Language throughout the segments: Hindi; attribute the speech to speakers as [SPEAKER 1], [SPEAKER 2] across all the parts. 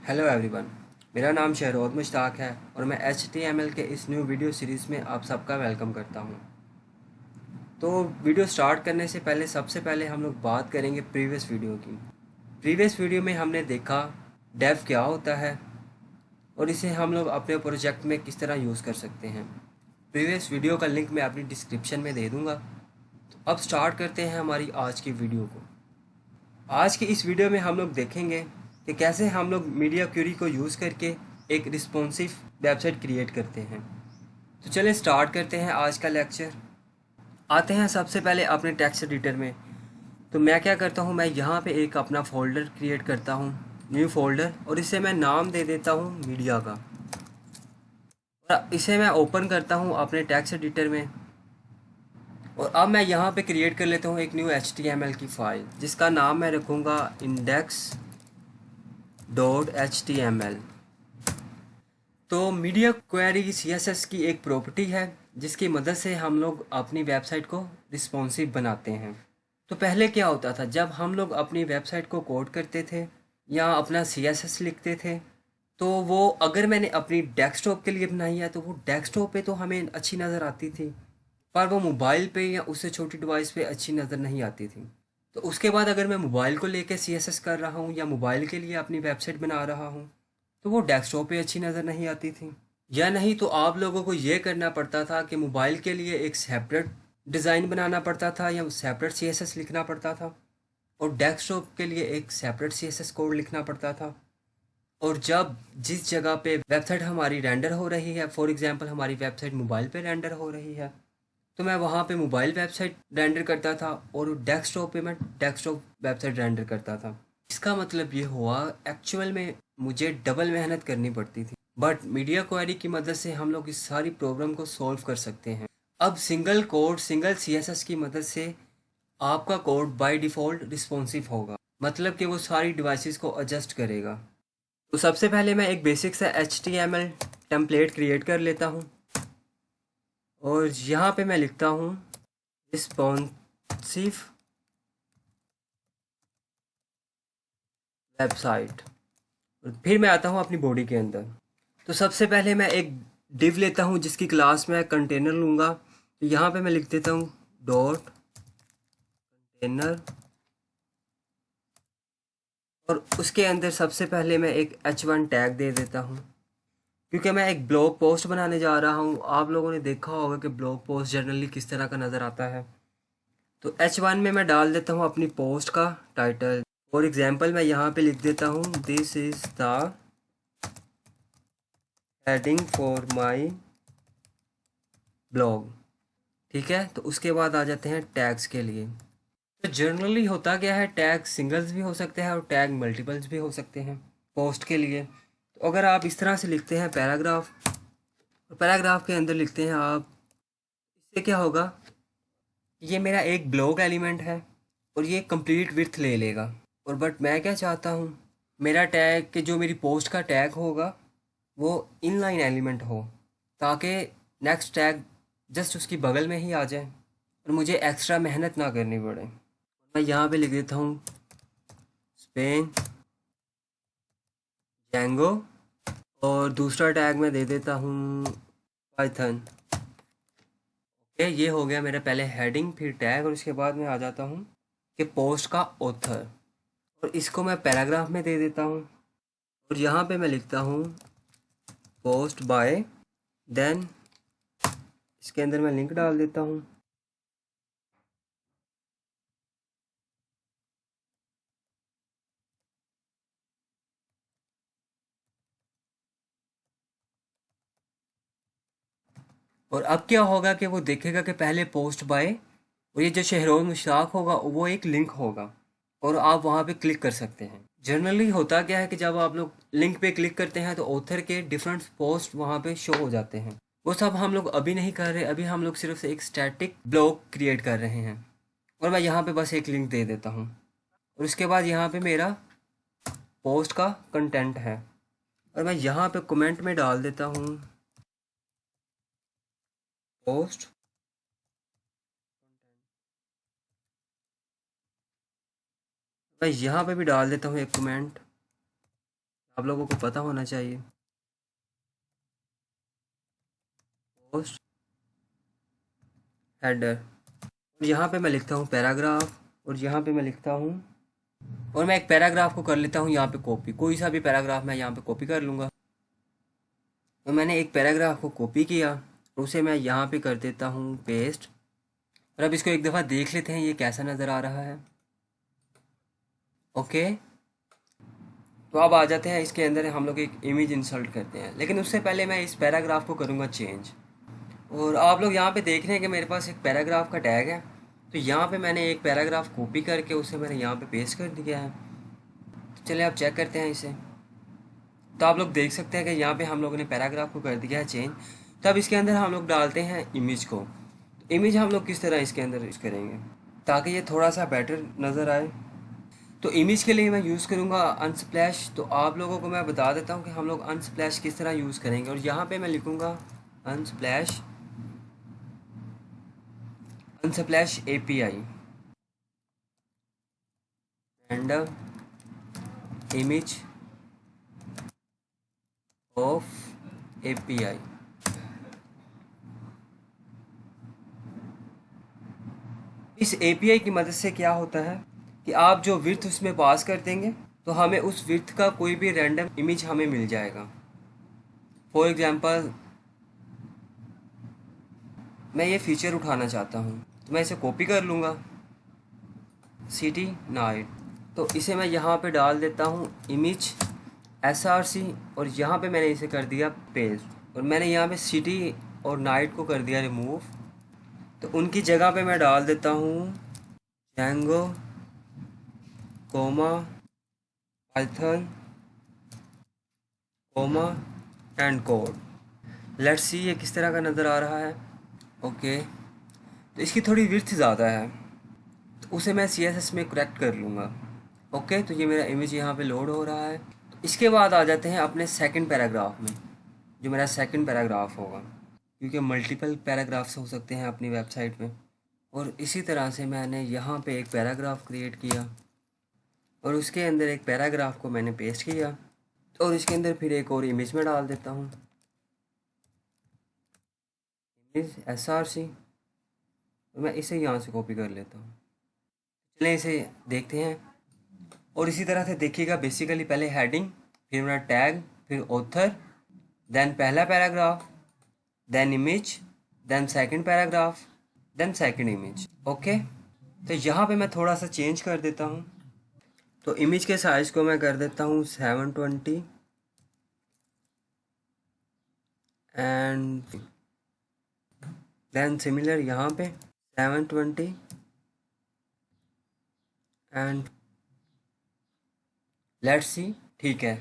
[SPEAKER 1] Hello everyone. मेरा नाम शहरोद मुश्ताक है और मैं HTML के इस न्यू वीडियो सीरीज़ में आप सबका वेलकम करता हूं। तो वीडियो स्टार्ट करने से पहले सबसे पहले हम लोग बात करेंगे प्रीवियस वीडियो की। प्रीवियस वीडियो में हमने देखा डेव क्या होता है और इसे हम लोग अपने प्रोजेक्ट में किस तरह यूज़ कर सकते हैं। प्रीवियस वीडियो का लिंक मैं अपनी डिस्क्रिप्शन में दे दूँगा। तो अब स्टार्ट करते हैं हमारी आज की वीडियो को। आज की इस वीडियो में हम लोग देखेंगे कि कैसे हम लोग मीडिया क्वेरी को यूज़ करके एक रिस्पॉन्सिव वेबसाइट क्रिएट करते हैं। तो चलिए स्टार्ट करते हैं आज का लेक्चर। आते हैं सबसे पहले अपने टेक्स्ट एडिटर में। तो मैं क्या करता हूँ, मैं यहाँ पे एक अपना फ़ोल्डर क्रिएट करता हूँ, न्यू फोल्डर, और इसे मैं नाम दे देता हूँ मीडिया का। और इसे मैं ओपन करता हूँ अपने टेक्स्ट एडिटर में। और अब मैं यहाँ पे क्रिएट कर लेता हूँ एक न्यू HTML की फ़ाइल जिसका नाम मैं रखूँगा index.html। तो मीडिया क्वेरी CSS की एक प्रॉपर्टी है जिसकी मदद से हम लोग अपनी वेबसाइट को रिस्पॉन्सिव बनाते हैं। तो पहले क्या होता था, जब हम लोग अपनी वेबसाइट को कोड करते थे या अपना CSS लिखते थे, तो वो अगर मैंने अपनी डेस्कटॉप के लिए बनाई है तो वो डेस्कटॉप पे तो हमें अच्छी नज़र आती थी, पर वो मोबाइल पे या उससे छोटी डिवाइस पे अच्छी नज़र नहीं आती थी। तो उसके बाद अगर मैं मोबाइल को लेकर CSS कर रहा हूँ या मोबाइल के लिए अपनी वेबसाइट बना रहा हूँ तो वो डेस्कटॉप पे अच्छी नज़र नहीं आती थी। या नहीं तो आप लोगों को ये करना पड़ता था कि मोबाइल के लिए एक सेपरेट डिज़ाइन बनाना पड़ता था या सेपरेट CSS लिखना पड़ता था, और डेस्कटॉप के लिए एक सेपरेट CSS कोड लिखना पड़ता था। और जब जिस जगह पे वेबसाइट हमारी रेंडर हो रही है, फॉर एग्जांपल हमारी वेबसाइट मोबाइल पे रेंडर हो रही है, तो मैं वहाँ पे मोबाइल वेबसाइट रेंडर करता था और डेस्कटॉप पे मैं डेस्कटॉप वेबसाइट रेंडर करता था। इसका मतलब ये हुआ एक्चुअल में मुझे डबल मेहनत करनी पड़ती थी, बट मीडिया क्वेरी की मदद से हम लोग इस सारी प्रॉब्लम को सॉल्व कर सकते हैं। अब सिंगल कोड सिंगल CSS की मदद से आपका कोड बाय डिफ़ॉल्ट रिस्पॉन्सिव होगा, मतलब कि वो सारी डिवाइसेस को एडजस्ट करेगा। तो सबसे पहले मैं एक बेसिक सा HTML टेम्पलेट क्रिएट कर लेता हूँ और यहाँ पे मैं लिखता हूँ रिस्पॉन्सिव वेबसाइट। और फिर मैं आता हूँ अपनी बॉडी के अंदर। तो सबसे पहले मैं एक डिव लेता हूँ जिसकी क्लास मैं कंटेनर लूँगा। तो यहाँ पे मैं लिख देता हूँ डॉट कंटेनर, और उसके अंदर सबसे पहले मैं एक H1 टैग दे देता हूँ क्योंकि मैं एक ब्लॉग पोस्ट बनाने जा रहा हूँ। आप लोगों ने देखा होगा कि ब्लॉग पोस्ट जनरली किस तरह का नज़र आता है। तो H1 में मैं डाल देता हूँ अपनी पोस्ट का टाइटल। फॉर एग्जांपल मैं यहाँ पे लिख देता हूँ this is the heading for my blog. ठीक है, तो उसके बाद आ जाते हैं टैग्स के लिए। तो जनरली होता क्या है, टैग सिंगल्स भी हो सकते हैं और टैग मल्टीपल्स भी हो सकते हैं पोस्ट के लिए। तो अगर आप इस तरह से लिखते हैं पैराग्राफ, और पैराग्राफ के अंदर लिखते हैं आप, इससे क्या होगा, ये मेरा एक ब्लॉग एलिमेंट है और ये कंप्लीट विड्थ ले लेगा। और बट मैं क्या चाहता हूँ, मेरा टैग के जो मेरी पोस्ट का टैग होगा वो इनलाइन एलिमेंट हो, ताकि नेक्स्ट टैग जस्ट उसकी बगल में ही आ जाए और मुझे एक्स्ट्रा मेहनत ना करनी पड़े। मैं यहाँ पे लिख देता हूँ स्पेन जैंगो, और दूसरा टैग मैं दे देता हूँ पाइथन। ओके, ये हो गया मेरा पहले हेडिंग फिर टैग, और उसके बाद मैं आ जाता हूँ कि पोस्ट का ऑथर, और इसको मैं पैराग्राफ में दे देता हूँ। और यहाँ पे मैं लिखता हूँ पोस्ट बाय, देन इसके अंदर मैं लिंक डाल देता हूँ। और अब क्या होगा कि वो देखेगा कि पहले पोस्ट बाय, और ये जो शहरोज मुश्ताक होगा वो एक लिंक होगा और आप वहाँ पे क्लिक कर सकते हैं। जनरली होता क्या है कि जब आप लोग लिंक पे क्लिक करते हैं तो ऑथर के डिफरेंट पोस्ट वहाँ पे शो हो जाते हैं। वो सब हम लोग अभी नहीं कर रहे, अभी हम लोग सिर्फ से एक स्टैटिक ब्लॉग क्रिएट कर रहे हैं। और मैं यहाँ पे बस एक लिंक दे देता हूँ और उसके बाद यहाँ पे मेरा पोस्ट का कंटेंट है, और मैं यहाँ पे कमेंट में डाल देता हूँ पोस्ट। मैं यहाँ पे भी डाल देता हूँ एक कमेंट, आप लोगों को पता होना चाहिए। पोस्ट हेडर, और यहाँ पे मैं लिखता हूँ पैराग्राफ, और यहाँ पे मैं लिखता हूँ, और मैं एक पैराग्राफ को कर लेता हूँ यहाँ पे कॉपी, कोई सा भी पैराग्राफ मैं यहाँ पे कॉपी कर लूँगा। तो मैंने एक पैराग्राफ को कॉपी किया, उसे मैं यहाँ पे कर देता हूँ पेस्ट। और अब इसको एक दफ़ा देख लेते हैं ये कैसा नज़र आ रहा है। ओके, तो अब आ जाते हैं इसके अंदर, हम लोग एक इमेज इंसर्ट करते हैं, लेकिन उससे पहले मैं इस पैराग्राफ को करूँगा चेंज। और आप लोग यहाँ पे देख रहे हैं कि मेरे पास एक पैराग्राफ का टैग है, तो यहाँ पे मैंने एक पैराग्राफ कॉपी करके उसे मैंने यहाँ पे पेस्ट कर दिया है। तो चलिए आप चेक करते हैं इसे। तो आप लोग देख सकते हैं कि यहाँ पे हम लोगों ने पैराग्राफ को कर दिया है चेंज। तो अब इसके अंदर हम लोग डालते हैं इमेज को। तो इमेज हम लोग किस तरह इसके अंदर यूज़ करेंगे ताकि ये थोड़ा सा बेटर नज़र आए। तो इमेज के लिए मैं यूज़ करूँगा अनस्प्लैश। तो आप लोगों को मैं बता देता हूँ कि हम लोग अनस्प्लैश किस तरह यूज़ करेंगे। और यहाँ पे मैं लिखूँगा Unsplash, Unsplash API and image of API। इस API की मदद से क्या होता है कि आप जो विड्थ उसमें पास कर देंगे तो हमें उस विड्थ का कोई भी रैंडम इमेज हमें मिल जाएगा। फॉर एग्जांपल मैं ये फीचर उठाना चाहता हूँ, तो मैं इसे कॉपी कर लूँगा, सिटी नाइट। तो इसे मैं यहाँ पे डाल देता हूँ इमेज SRC, और यहाँ पे मैंने इसे कर दिया पेस्ट, और मैंने यहाँ पे सिटी और नाइट को कर दिया रिमूव। तो उनकी जगह पे मैं डाल देता हूँ Django comma Python comma and code. Let's see ये किस तरह का नज़र आ रहा है। ओके, तो इसकी थोड़ी विड्थ ज़्यादा है, तो उसे मैं CSS में करेक्ट कर लूँगा। ओके, तो ये मेरा इमेज यहाँ पे लोड हो रहा है। तो इसके बाद आ जाते हैं अपने सेकंड पैराग्राफ में, जो मेरा सेकंड पैराग्राफ होगा, क्योंकि मल्टीपल पैराग्राफ्स हो सकते हैं अपनी वेबसाइट में। और इसी तरह से मैंने यहाँ पे एक पैराग्राफ क्रिएट किया, और उसके अंदर एक पैराग्राफ को मैंने पेस्ट किया, और इसके अंदर फिर एक और इमेज में डाल देता हूँ, इमेज SRC। मैं इसे यहाँ से कॉपी कर लेता हूँ। चलिए इसे देखते हैं। और इसी तरह से देखिएगा, बेसिकली पहले हेडिंग, फिर मेरा टैग, फिर ऑथर, देन पहला paragraph, then image, then second paragraph, then second image. Okay, तो यहाँ पे मैं थोड़ा सा चेंज कर देता हूँ। तो इमेज के साइज़ को मैं कर देता हूँ 720 एंड देन सिमिलर यहाँ पे 720 एंड लेट्स सी। ठीक है,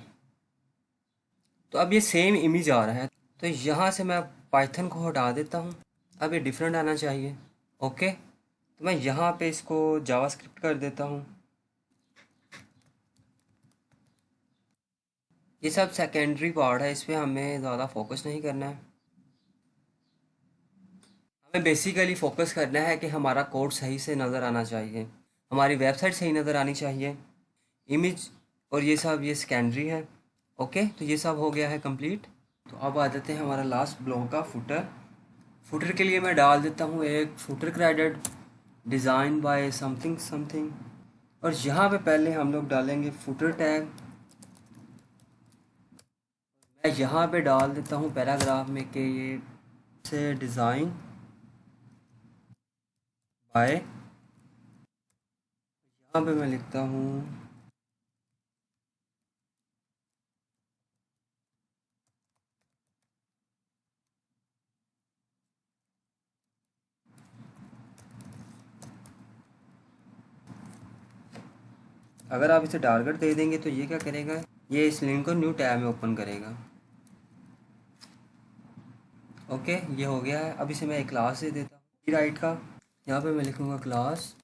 [SPEAKER 1] तो अब ये सेम इमेज आ रहा है, तो यहाँ से मैं पाइथन को हटा देता हूँ। अब ये डिफरेंट आना चाहिए। ओके, तो मैं यहाँ पे इसको जावास्क्रिप्ट कर देता हूँ। ये सब सेकेंडरी पार्ट है, इस पर हमें ज़्यादा फोकस नहीं करना है। हमें बेसिकली फोकस करना है कि हमारा कोड सही से नज़र आना चाहिए, हमारी वेबसाइट सही नज़र आनी चाहिए। इमेज और ये सब ये सेकेंडरी है। ओके, तो ये सब हो गया है कंप्लीट। तो अब आ जाते हैं हमारा लास्ट ब्लॉक का फुटर। फुटर के लिए मैं डाल देता हूँ एक footer credit design by something something, और यहाँ पे पहले हम लोग डालेंगे फुटर टैग। मैं यहाँ पे डाल देता हूँ पैराग्राफ में कि ये से डिज़ाइन बाय, यहाँ पे मैं लिखता हूँ अगर आप इसे टारगेट दे देंगे तो ये क्या करेगा, ये इस लिंक को न्यू टैब में ओपन करेगा। ओके, ये हो गया है। अब इसे मैं एक क्लास दे देता हूँ राइट का। यहाँ पे मैं लिखूँगा क्लास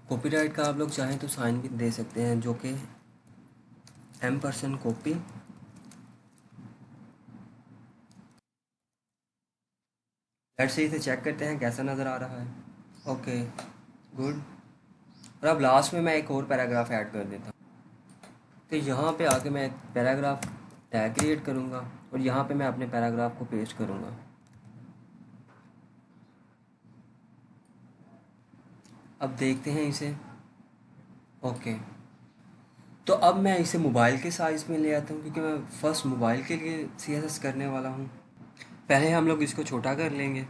[SPEAKER 1] कॉपीराइट का। आप लोग चाहें तो साइन भी दे सकते हैं, जो कि M% कॉपी। लेट्स से इसे चेक करते हैं कैसा नज़र आ रहा है। Okay, good. और अब लास्ट में मैं एक और पैराग्राफ ऐड कर देता हूँ। तो यहाँ पे आके मैं एक पैराग्राफ टैग क्रिएट करूँगा और यहाँ पे मैं अपने पैराग्राफ को पेस्ट करूँगा। अब देखते हैं इसे। ओके, तो अब मैं इसे मोबाइल के साइज़ में ले आता हूँ क्योंकि मैं फ़र्स्ट मोबाइल के लिए CSS करने वाला हूँ। पहले हम लोग इसको छोटा कर लेंगे।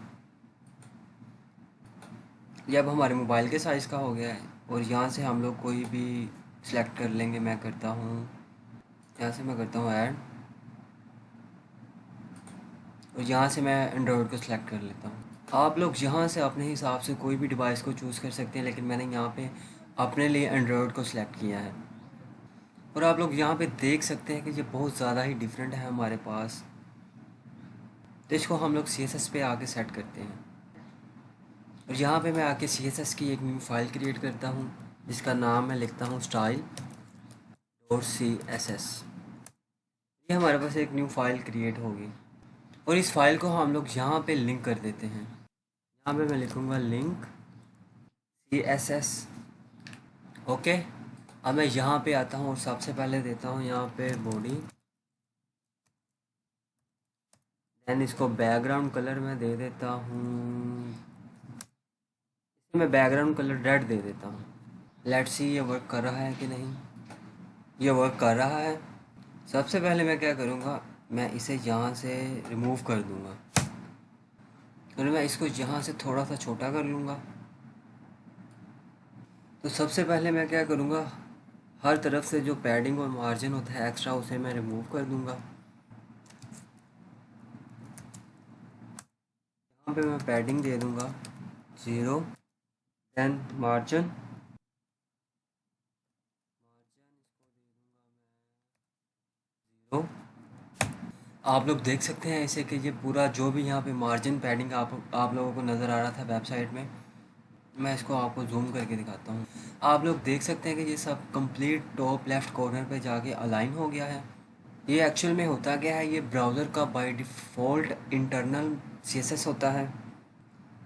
[SPEAKER 1] ये अब हमारे मोबाइल के साइज़ का हो गया है और यहाँ से हम लोग कोई भी सिलेक्ट कर लेंगे। मैं करता हूँ, यहाँ से मैं करता हूँ ऐड, और यहाँ से मैं एंड्रॉयड को सिलेक्ट कर लेता हूँ। आप लोग यहाँ से अपने हिसाब से कोई भी डिवाइस को चूज़ कर सकते हैं, लेकिन मैंने यहाँ पे अपने लिए एंड्रॉयड को सिलेक्ट किया है। और आप लोग यहाँ पे देख सकते हैं कि ये बहुत ज़्यादा ही डिफरेंट है हमारे पास। तो इसको हम लोग CSS पे आके सेट करते हैं और यहाँ पे मैं आके CSS की एक न्यू फाइल क्रिएट करता हूँ जिसका नाम मैं लिखता हूँ style.css। ये हमारे पास एक न्यू फाइल क्रिएट होगी और इस फाइल को हम लोग यहाँ पे लिंक कर देते हैं। यहाँ पे मैं लिखूँगा लिंक CSS। ओके, अब मैं यहाँ पे आता हूँ और सबसे पहले देता हूँ यहाँ पे बॉडी, देन इसको बैकग्राउंड कलर में दे देता हूँ, मैं बैकग्राउंड कलर रेड दे देता हूँ। लेट्स सी ये वर्क कर रहा है कि नहीं। ये वर्क कर रहा है। सबसे पहले मैं क्या करूँगा, मैं इसे यहाँ से रिमूव कर दूँगा और मैं इसको यहाँ से थोड़ा सा छोटा कर लूँगा। तो सबसे पहले मैं क्या करूँगा, हर तरफ से जो पैडिंग और मार्जिन होता है एक्स्ट्रा, उसे मैं रिमूव कर दूँगा। यहाँ पे मैं पैडिंग दे दूँगा 0, देन मार्जिन आप लोग देख सकते हैं ऐसे कि ये पूरा जो भी यहाँ पे मार्जिन पैडिंग आप लोगों को नज़र आ रहा था वेबसाइट में, मैं इसको आपको जूम करके दिखाता हूँ। आप लोग देख सकते हैं कि ये सब कंप्लीट टॉप लेफ़्ट कॉर्नर पे जाके अलाइन हो गया है। ये एक्चुअल में होता क्या है, ये ब्राउज़र का बाय डिफ़ॉल्ट इंटरनल CSS होता है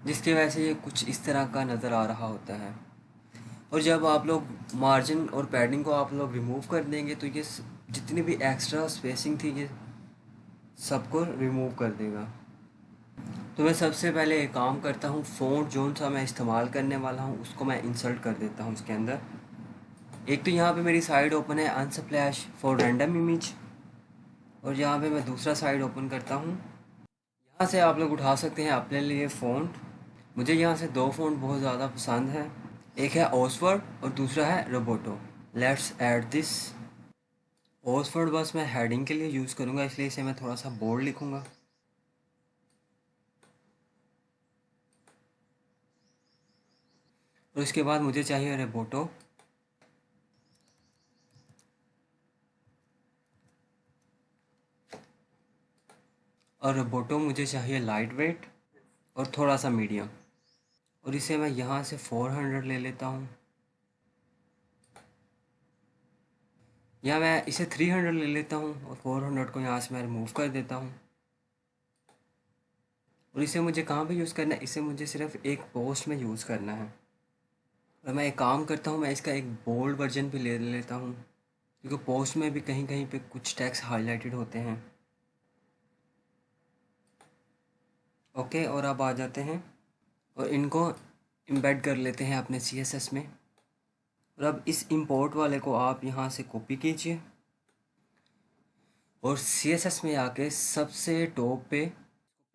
[SPEAKER 1] जिसकी वजह से ये कुछ इस तरह का नज़र आ रहा होता है। और जब आप लोग मार्जिन और पैडिंग को आप लोग रिमूव कर देंगे तो ये जितनी भी एक्स्ट्रा स्पेसिंग थी ये सबको रिमूव कर देगा। तो मैं सबसे पहले एक काम करता हूँ, फ़ॉन्ट जोन सा मैं इस्तेमाल करने वाला हूँ उसको मैं इंसर्ट कर देता हूँ इसके अंदर। एक तो यहाँ पे मेरी साइड ओपन है अनस्प्लैश फॉर रैंडम इमेज, और यहाँ पे मैं दूसरा साइड ओपन करता हूँ। यहाँ से आप लोग उठा सकते हैं अपने लिए फ़ॉन्ट। मुझे यहाँ से दो फ़ॉन्ट बहुत ज़्यादा पसंद है, एक है ऑक्सफोर्ड और दूसरा है Roboto. Let's add this. Oxford बस मैं हेडिंग के लिए यूज़ करूँगा, इसलिए इसे मैं थोड़ा सा बोल्ड लिखूँगा। और इसके बाद मुझे चाहिए रोबोटो। और रोबोटो मुझे चाहिए लाइट वेट और थोड़ा सा मीडियम, और इसे मैं यहाँ से 400 ले लेता हूँ, या मैं इसे 300 ले लेता हूँ और 400 को यहाँ से मैं रिमूव कर देता हूँ। और इसे मुझे कहाँ पे यूज़ करना है, इसे मुझे सिर्फ एक पोस्ट में यूज़ करना है। और मैं एक काम करता हूँ, मैं इसका एक बोल्ड वर्जन भी ले लेता हूँ क्योंकि पोस्ट में भी कहीं कहीं पे कुछ टेक्स्ट हाईलाइटेड होते हैं। ओके, और अब आ जाते हैं और इनको एम्बेड कर लेते हैं अपने CSS में। और अब इस इंपोर्ट वाले को आप यहाँ से कॉपी कीजिए और CSS में आके सबसे टॉप पे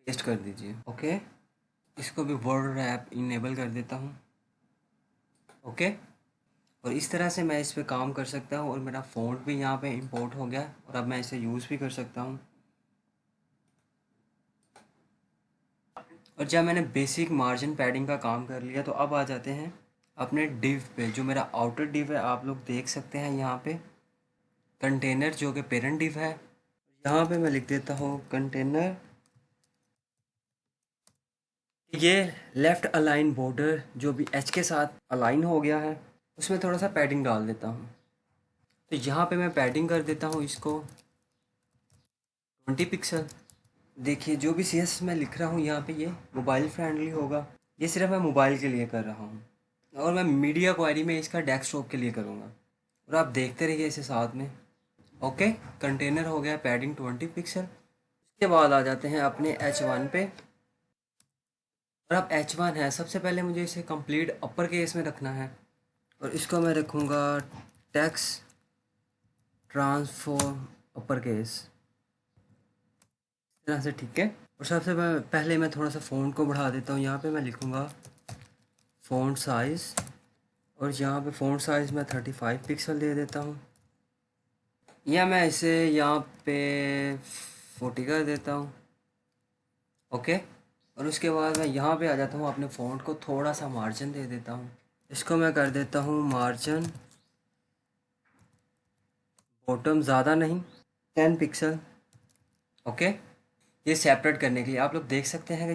[SPEAKER 1] पेस्ट कर दीजिए। ओके, इसको भी वर्ड रैप इनेबल कर देता हूँ। ओके, और इस तरह से मैं इस पे काम कर सकता हूँ और मेरा फ़ॉन्ट भी यहाँ पे इंपोर्ट हो गया और अब मैं इसे यूज़ भी कर सकता हूँ। और जब मैंने बेसिक मार्जिन पैडिंग का काम कर लिया तो अब आ जाते हैं अपने डिव पे। जो मेरा आउटर डिव है आप लोग देख सकते हैं यहाँ पे कंटेनर जो कि पेरेंट डिव है, यहाँ पे मैं लिख देता हूँ कंटेनर। ये लेफ़्ट अलाइन बॉर्डर जो भी एच के साथ अलाइन हो गया है उसमें थोड़ा सा पैडिंग डाल देता हूँ। तो यहाँ पे मैं पैडिंग कर देता हूँ इसको 20 पिक्सल। देखिए जो भी CSS मैं लिख रहा हूँ यहाँ पे ये मोबाइल फ्रेंडली होगा, ये सिर्फ मैं मोबाइल के लिए कर रहा हूँ। और मैं मीडिया क्वारी में इसका डेस्कटॉप के लिए करूँगा। और आप देखते रहिए इसे साथ में। ओके, कंटेनर हो गया पैडिंग 20 पिक्सल। इसके बाद आ जाते हैं अपने H1 पे। और अब H1 है, सबसे पहले मुझे इसे कंप्लीट अपर केस में रखना है। और इसको मैं रखूँगा टेक्स्ट ट्रांसफॉर्म अपर केस, इस तरह से, ठीक है। और सबसे पहले मैं थोड़ा सा फ़ॉन्ट को बढ़ा देता हूँ। यहाँ पे मैं लिखूँगा फ़ॉन्ट साइज़, और यहाँ पे फ़ॉन्ट साइज़ मैं 35 पिक्सल दे देता हूँ, या मैं इसे यहाँ पे 40 कर देता हूँ। ओके, और उसके बाद मैं यहाँ पे आ जाता हूँ, अपने फ़ॉन्ट को थोड़ा सा मार्जिन दे देता हूँ। इसको मैं कर देता हूँ मार्जिन बॉटम, ज़्यादा नहीं, 10 पिक्सल। ओके, ये सेपरेट करने के लिए आप लोग देख सकते हैं कि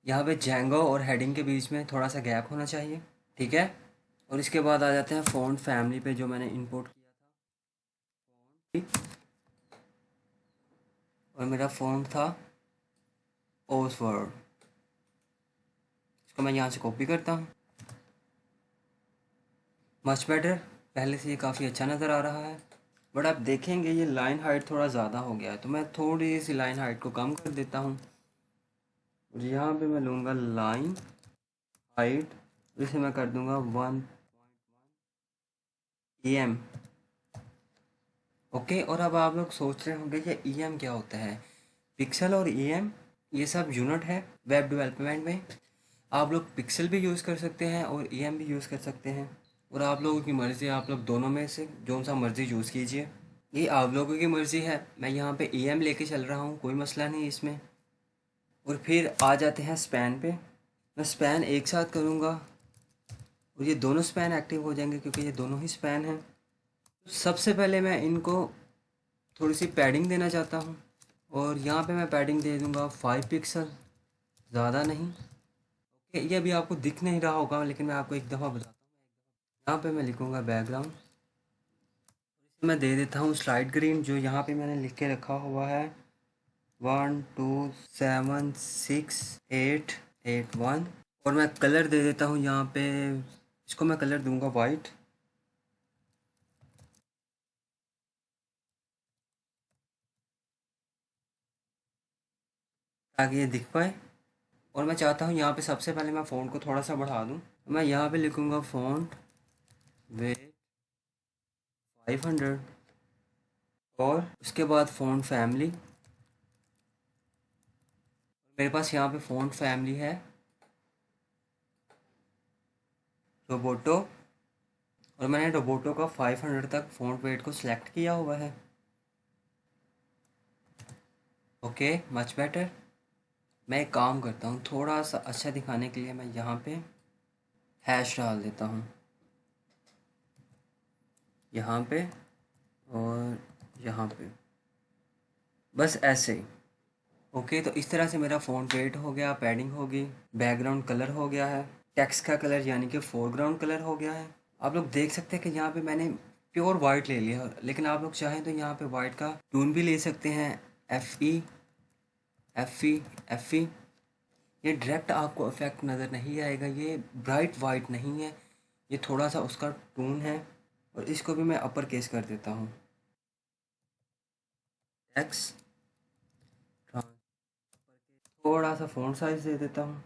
[SPEAKER 1] यहाँ पे जेंगो और हेडिंग के बीच में थोड़ा सा गैप होना चाहिए, ठीक है। और इसके बाद आ जाते हैं फ़ॉन्ट फैमिली पे, जो मैंने इंपोर्ट किया था, और मेरा फ़ॉन्ट था ओसवर्ड। इसको मैं यहाँ से कॉपी करता हूँ। मच बेटर, पहले से ये काफ़ी अच्छा नज़र आ रहा है। बट आप देखेंगे ये लाइन हाइट थोड़ा ज़्यादा हो गया है, तो मैं थोड़ी सी लाइन हाइट को कम कर देता हूँ। और यहाँ पे मैं लूँगा लाइन हाइट, इसे मैं कर दूँगा 1 em। ओके, और अब आप लोग सोच रहे होंगे कि em क्या होता है। पिक्सल और em ये सब यूनिट है वेब डेवलपमेंट में। आप लोग पिक्सल भी यूज़ कर सकते हैं और em भी यूज़ कर सकते हैं, और आप लोगों की मर्ज़ी, आप लोग दोनों में से जो सा मर्ज़ी यूज़ कीजिए, ये आप लोगों की मर्ज़ी है। मैं यहाँ पे em लेके चल रहा हूँ, कोई मसला नहीं इसमें। और फिर आ जाते हैं स्पैन पे। मैं स्पैन एक साथ करूँगा, और ये दोनों स्पैन एक्टिव हो जाएंगे क्योंकि ये दोनों ही स्पैन हैं। सबसे पहले मैं इनको थोड़ी सी पैडिंग देना चाहता हूँ, और यहाँ पे मैं पैडिंग दे दूँगा 5 पिक्सल, ज़्यादा नहीं। ओके, ये अभी आपको दिख नहीं रहा होगा, लेकिन मैं आपको एक दफ़ा बताता हूँ। यहाँ पे मैं लिखूँगा बैकग्राउंड, मैं दे देता हूँ स्लाइड ग्रीन, जो यहाँ पे मैंने लिख के रखा हुआ है 1276881। और मैं कलर दे देता हूँ यहाँ पे, इसको मैं कलर दूंगा वाइट। ताकि ये दिख पाए। और मैं चाहता हूँ यहाँ पे सबसे पहले मैं फ़ॉन्ट को थोड़ा सा बढ़ा दूँ। मैं यहाँ पे लिखूँगा फ़ॉन्ट वेट 500, और उसके बाद फ़ॉन्ट फैमिली। मेरे पास यहाँ पे फ़ॉन्ट फैमिली है रोबोटो, और मैंने रोबोटो का 500 तक फ़ॉन्ट वेट को सिलेक्ट किया हुआ है। Okay, much better. मैं एक काम करता हूँ, थोड़ा सा अच्छा दिखाने के लिए मैं यहाँ पे हैश डाल देता हूँ, यहाँ पे और यहाँ पे, बस ऐसे ही। ओके, तो इस तरह से मेरा फ़ॉन्ट वेट हो गया, पैडिंग हो गई, बैकग्राउंड कलर हो गया है, टेक्स्ट का कलर यानी कि फोरग्राउंड कलर हो गया है। आप लोग देख सकते हैं कि यहाँ पे मैंने प्योर वाइट ले लिया, लेकिन आप लोग चाहें तो यहाँ पे वाइट का टून भी ले सकते हैं, एफ ई। ये डायरेक्ट आपको इफेक्ट नज़र नहीं आएगा, ये ब्राइट वाइट नहीं है, ये थोड़ा सा उसका टून है। और इसको भी मैं अपर केस कर देता हूँ, टेक्स्ट, थोड़ा सा फ़ॉन्ट साइज दे देता हूँ।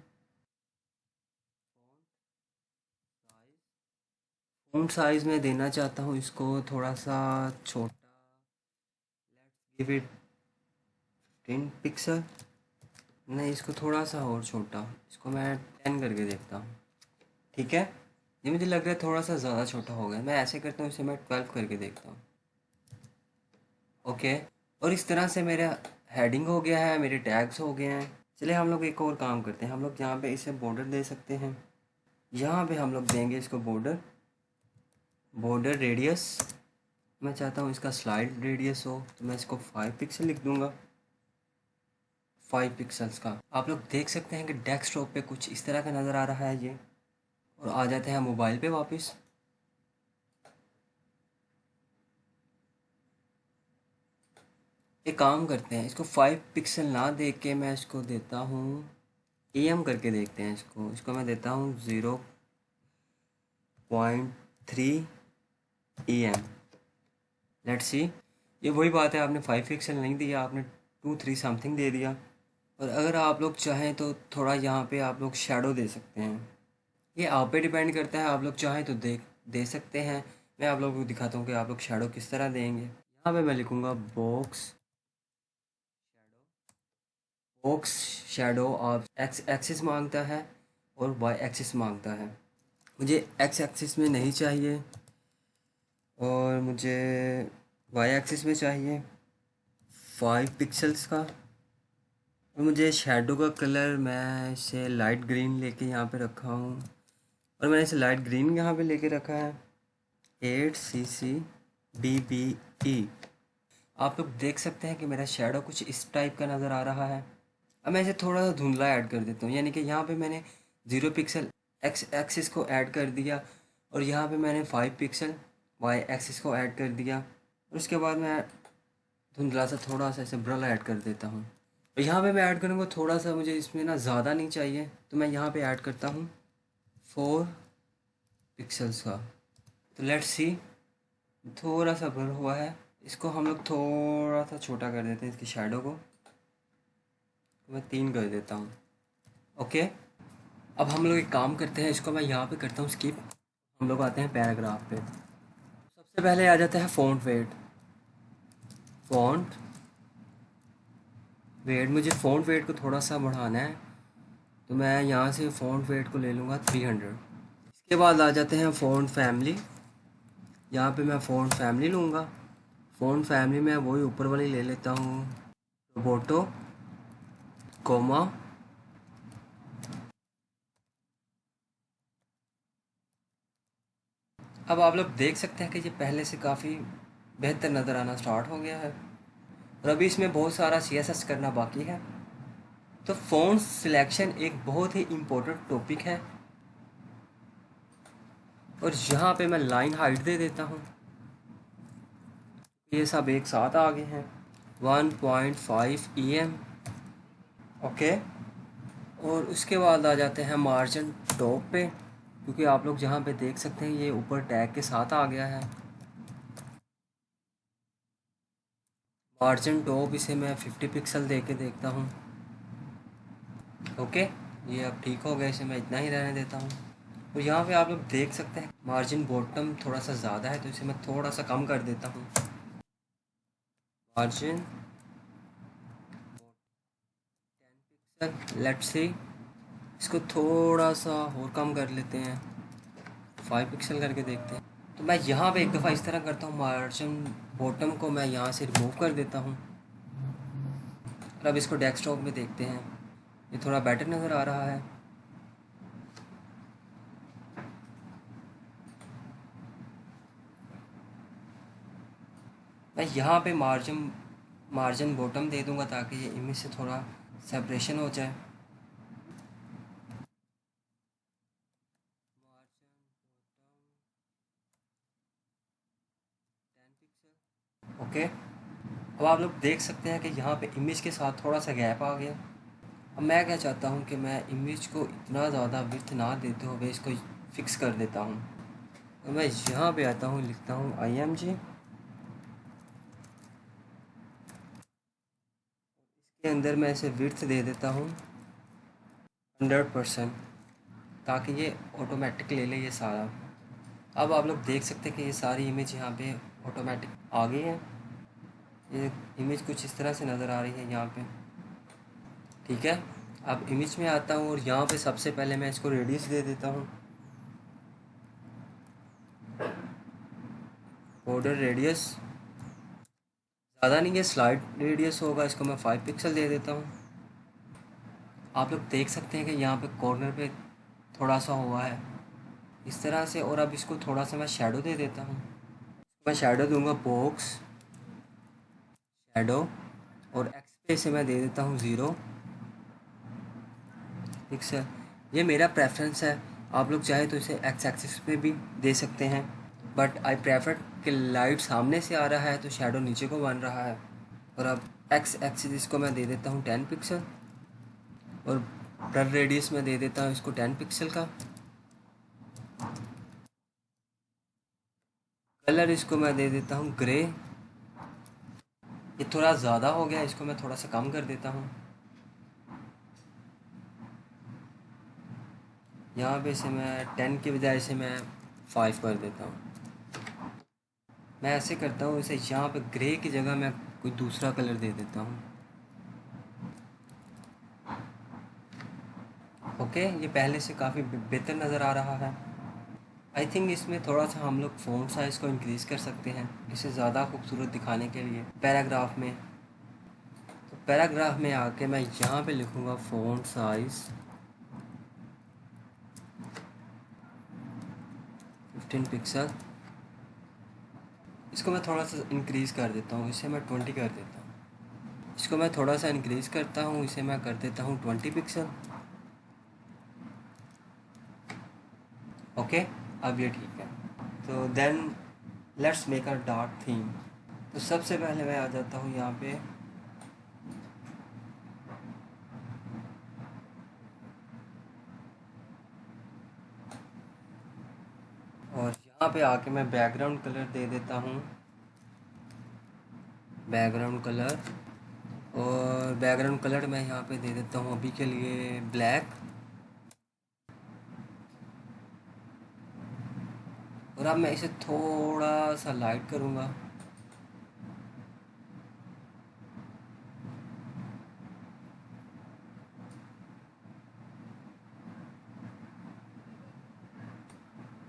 [SPEAKER 1] फ़ॉन्ट साइज़ में देना चाहता हूँ इसको थोड़ा सा छोटा, गिव इट 10 पिक्सल। नहीं, इसको थोड़ा सा और छोटा, इसको मैं 10 करके देखता हूँ, ठीक है। ये मुझे लग रहा है थोड़ा सा ज़्यादा छोटा हो गया, मैं ऐसे करता हूँ, इसे मैं 12 करके देखता हूँ। ओके, और इस तरह से मेरा हेडिंग हो गया है, मेरे टैग्स हो गए हैं। चलिए हम लोग एक और काम करते हैं, हम लोग यहाँ पे इसे बॉर्डर दे सकते हैं। यहाँ पे हम लोग देंगे इसको बॉर्डर, बॉर्डर रेडियस। मैं चाहता हूँ इसका स्लाइड रेडियस हो, तो मैं इसको 5 पिक्सल लिख दूँगा, 5 पिक्सल्स का। आप लोग देख सकते हैं कि डेस्कटॉप पे कुछ इस तरह का नज़र आ रहा है ये। और आ जाते हैं मोबाइल पे वापस। एक काम करते हैं, इसको 5 पिक्सल ना दे के मैं इसको देता हूँ em करके देखते हैं। इसको मैं देता हूँ 0 0.3 EM। लेट्स सी, ये वही बात है, आपने 5 पिक्सल नहीं दिया, आपने 2-3 समथिंग दे दिया। और अगर आप लोग चाहें तो थोड़ा यहाँ पे आप लोग शेडो दे सकते हैं। ये आप पे डिपेंड करता है, आप लोग चाहें तो दे सकते हैं। मैं आप लोगों को दिखाता हूँ कि आप लोग शेडो किस तरह देंगे। यहाँ पे मैं लिखूँगा बॉक्स शेडो। आप एक्स एक्सिस मांगता है और वाई एक्सिस मांगता है। मुझे एक्स एक्सिस में नहीं चाहिए और मुझे वाई एक्सिस में चाहिए 5 पिक्सल्स का। और मुझे शेडो का कलर मैं इसे लाइट ग्रीन लेके यहाँ पे रखा हूँ, और मैंने इसे लाइट ग्रीन यहाँ पे लेके रखा है 8CC BBE। आप लोग देख सकते हैं कि मेरा शेडो कुछ इस टाइप का नज़र आ रहा है। अब मैं इसे थोड़ा सा धुंधला ऐड कर देता हूँ, यानी कि यहाँ पे मैंने 0 पिक्सल एक्स एक्सिस को ऐड कर दिया और यहाँ पे मैंने 5 पिक्सल वाई एक्सिस को ऐड कर दिया। और उसके बाद मैं धुंधला सा थोड़ा सा इसे ब्रल ऐड कर देता हूँ। और यहाँ पे मैं ऐड करूँगा थोड़ा सा, मुझे इसमें ना ज़्यादा नहीं चाहिए, तो मैं यहाँ पे ऐड करता हूँ 4 पिक्सल्स का। तो लेट्स सी, थोड़ा सा ब्लर हुआ है, इसको हम लोग थोड़ा सा छोटा कर देते हैं, इसकी शैडो को तो मैं 3 कर देता हूँ। ओके, अब हम लोग एक काम करते हैं, इसको मैं यहाँ पे करता हूँ स्किप। हम लोग आते हैं पैराग्राफ पे। सबसे पहले आ जाता है फ़ॉन्ट वेट। मुझे फ़ॉन्ट वेट को थोड़ा सा बढ़ाना है, तो मैं यहाँ से फ़ॉन्ट वेट को ले लूँगा 300। इसके बाद आ जाते हैं फ़ॉन्ट फैमिली। यहाँ पे मैं फ़ॉन्ट फैमिली लूँगा। फ़ॉन्ट फैमिली में वही ऊपर वाली ले लेता हूँ, रोबोटो, कोमा। अब आप लोग देख सकते हैं कि ये पहले से काफ़ी बेहतर नज़र आना स्टार्ट हो गया है, और अभी इसमें बहुत सारा CSS करना बाकी है। तो फ़ॉन्ट सिलेक्शन एक बहुत ही इम्पोर्टेंट टॉपिक है, और यहाँ पे मैं लाइन हाइट दे देता हूँ। ये सब एक साथ आ गए हैं 1.5 EM। ओके, और उसके बाद आ जाते हैं मार्जिन टॉप पे, क्योंकि आप लोग जहाँ पे देख सकते हैं ये ऊपर टैग के साथ आ गया है। मार्जिन टॉप इसे मैं 50 पिक्सल दे के देखता हूँ। ओके, ये अब ठीक हो गया, इसे मैं इतना ही रहने देता हूँ। और यहाँ पे आप लोग देख सकते हैं मार्जिन बॉटम थोड़ा सा ज़्यादा है, तो इसे मैं थोड़ा सा कम कर देता हूँ। मार्जिन लेट्स सी, इसको थोड़ा सा और कम कर लेते हैं, 5 पिक्सल करके देखते हैं। तो मैं यहाँ पे एक दफ़ा इस तरह करता हूँ, मार्जिन बॉटम को मैं यहाँ से रिमूव कर देता हूँ। और अब इसको डेस्कटॉप में देखते हैं, ये थोड़ा बेटर नज़र आ रहा है। मैं यहाँ पे मार्जिन बॉटम दे दूँगा ताकि ये इमेज से थोड़ा सेपरेशन हो जाए। ओके, अब आप लोग देख सकते हैं कि यहाँ पे इमेज के साथ थोड़ा सा गैप आ गया। अब मैं क्या चाहता हूँ कि मैं इमेज को इतना ज़्यादा विड्थ ना देते हुए इसको फिक्स कर देता हूँ। तो मैं यहाँ पे आता हूँ, लिखता हूँ IMG, इसके अंदर मैं इसे विड्थ दे देता हूँ 100%, ताकि ये ऑटोमेटिक ले ले ये सारा। अब आप लोग देख सकते हैं कि ये सारी इमेज यहाँ पे ऑटोमेटिक आ गई है। ये इमेज कुछ इस तरह से नज़र आ रही है यहाँ पे। ठीक है, अब इमेज में आता हूँ और यहाँ पे सबसे पहले मैं इसको रेडियस दे देता हूँ, बॉर्डर रेडियस ज़्यादा नहीं है, स्लाइड रेडियस होगा, इसको मैं 5 पिक्सल दे देता हूँ। आप लोग देख सकते हैं कि यहाँ पे कॉर्नर पे थोड़ा सा हुआ है इस तरह से। और अब इसको थोड़ा सा मैं शेडो दे देता हूँ। मैं शेडो दूंगा बॉक्स शेडो, और एक्स पे से मैं दे देता हूँ 0 पिक्सल। ये मेरा प्रेफरेंस है, आप लोग चाहे तो इसे एक्स एक्सिस पे भी दे सकते हैं, बट आई प्रेफर कि लाइट सामने से आ रहा है तो शेडो नीचे को बन रहा है। और अब एक्स एक्सिस इसको मैं दे देता हूँ 10 पिक्सल, और ब्लर रेडियस में दे देता हूँ इसको 10 पिक्सल का। कलर इसको मैं दे देता हूँ ग्रे। ये थोड़ा ज़्यादा हो गया, इसको मैं थोड़ा सा कम कर देता हूँ। यहाँ पे से मैं 10 की बजाय से मैं 5 कर देता हूँ। मैं ऐसे करता हूँ, इसे यहाँ पे ग्रे की जगह मैं कोई दूसरा कलर दे देता हूँ। ओके, ये पहले से काफ़ी बेहतर नज़र आ रहा है। आई थिंक इसमें थोड़ा सा हम लोग फ़ॉन्ट साइज़ को इंक्रीज़ कर सकते हैं इसे ज़्यादा खूबसूरत दिखाने के लिए पैराग्राफ में। तो पैराग्राफ में आके मैं यहाँ पे लिखूँगा फ़ॉन्ट साइज़ 15 पिक्सल। इसको मैं थोड़ा सा इंक्रीज़ कर देता हूँ, इसे मैं 20 कर देता हूँ। इसको मैं थोड़ा सा इंक्रीज़ करता हूँ, इसे मैं कर देता हूँ 20 पिक्सल। ओके, अब ये ठीक है। तो then let's make a dark theme. तो सबसे पहले मैं आ जाता हूँ यहाँ पे, और यहाँ पे आके मैं बैकग्राउंड कलर दे देता हूँ, बैकग्राउंड कलर। और बैकग्राउंड कलर मैं यहाँ पे दे देता हूँ अभी के लिए ब्लैक। और अब मैं इसे थोड़ा सा लाइट करूँगा।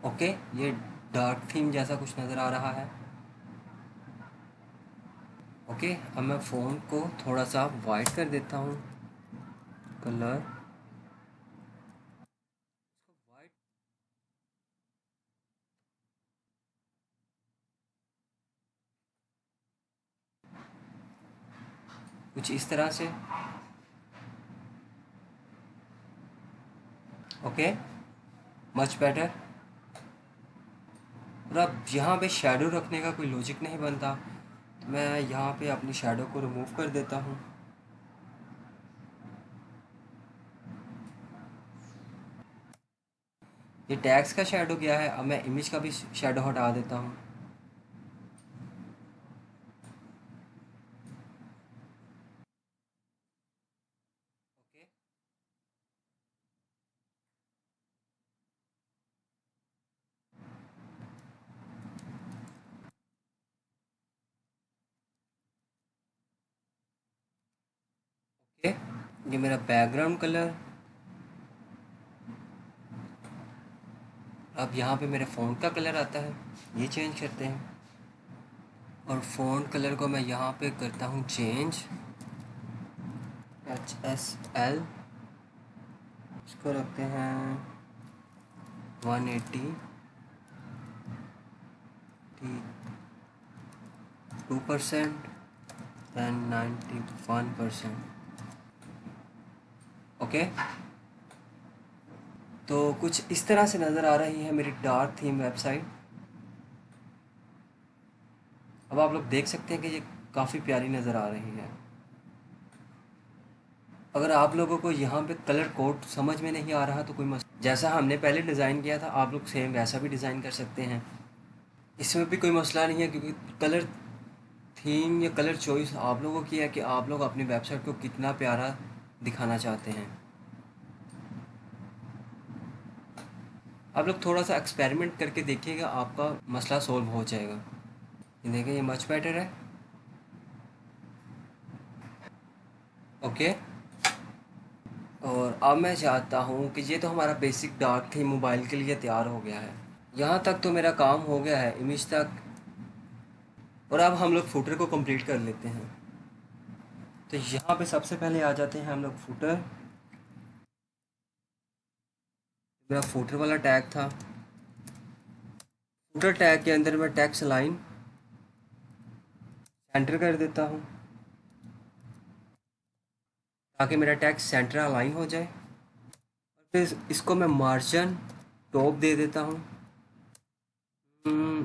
[SPEAKER 1] ओके, ये डार्क थीम जैसा कुछ नज़र आ रहा है। ओके, अब मैं फ़ोन को थोड़ा सा वाइट कर देता हूँ कलर वाइट। कुछ इस तरह से। Okay, much better. और अब यहाँ पे शेडो रखने का कोई लॉजिक नहीं बनता, तो मैं यहाँ पे अपनी शेडो को रिमूव कर देता हूँ। ये टैक्स का शेडो गया है, अब मैं इमेज का भी शेडो हटा देता हूँ। ओके, ओके, ये मेरा बैकग्राउंड कलर। अब यहाँ पे मेरे फ़ॉन्ट का कलर आता है, ये चेंज करते हैं। और फ़ॉन्ट कलर को मैं यहाँ पे करता हूँ चेंज, HSL। इसको रखते हैं 180, 2%, दैन 91%। ओके, तो कुछ इस तरह से नज़र आ रही है मेरी डार्क थीम वेबसाइट। अब आप लोग देख सकते हैं कि ये काफ़ी प्यारी नज़र आ रही है। अगर आप लोगों को यहाँ पे कलर कोड समझ में नहीं आ रहा तो कोई जैसा हमने पहले डिज़ाइन किया था आप लोग सेम वैसा भी डिज़ाइन कर सकते हैं। इसमें भी कोई मसला नहीं है, क्योंकि कलर थीम या कलर चॉइस आप लोगों की है कि आप लोग अपनी वेबसाइट को कितना प्यारा दिखाना चाहते हैं। आप लोग थोड़ा सा एक्सपेरिमेंट करके देखिएगा, आपका मसला सॉल्व हो जाएगा। ये देखें, ये मच बेटर है। ओके, और अब मैं चाहता हूँ कि ये तो हमारा बेसिक डार्क थीम मोबाइल के लिए तैयार हो गया है। यहाँ तक तो मेरा काम हो गया है, इमेज तक। और अब हम लोग फुटर को कंप्लीट कर लेते हैं। तो यहाँ पे सबसे पहले आ जाते हैं हम लोग फुटर। मेरा फुटर वाला टैग था, फुटर टैग के अंदर मैं टेक्स्ट लाइन सेंटर कर देता हूँ ताकि मेरा टेक्स्ट सेंटर अलाइन हो जाए। और फिर इसको मैं मार्जिन टॉप दे देता हूँ।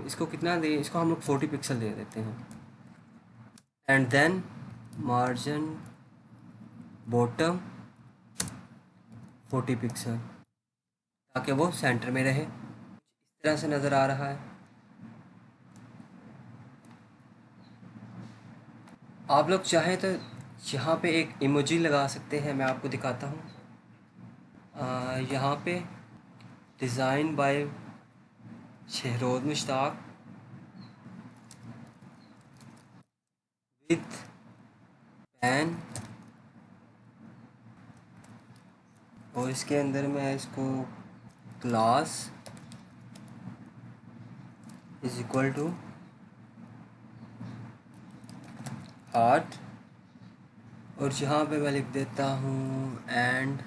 [SPEAKER 1] इसको कितना दें, इसको हम लोग 40 पिक्सल दे देते हैं। And then margin bottom 40 pixel, ताकि वो सेंटर में रहे। इस तरह से नज़र आ रहा है। आप लोग चाहें तो यहाँ पे एक इमोजी लगा सकते हैं, मैं आपको दिखाता हूँ। यहाँ पे design by Shahroz Mushtaq with pen, और इसके अंदर मैं इसको class is equal to heart, और यहाँ पे मैं लिख देता हूँ and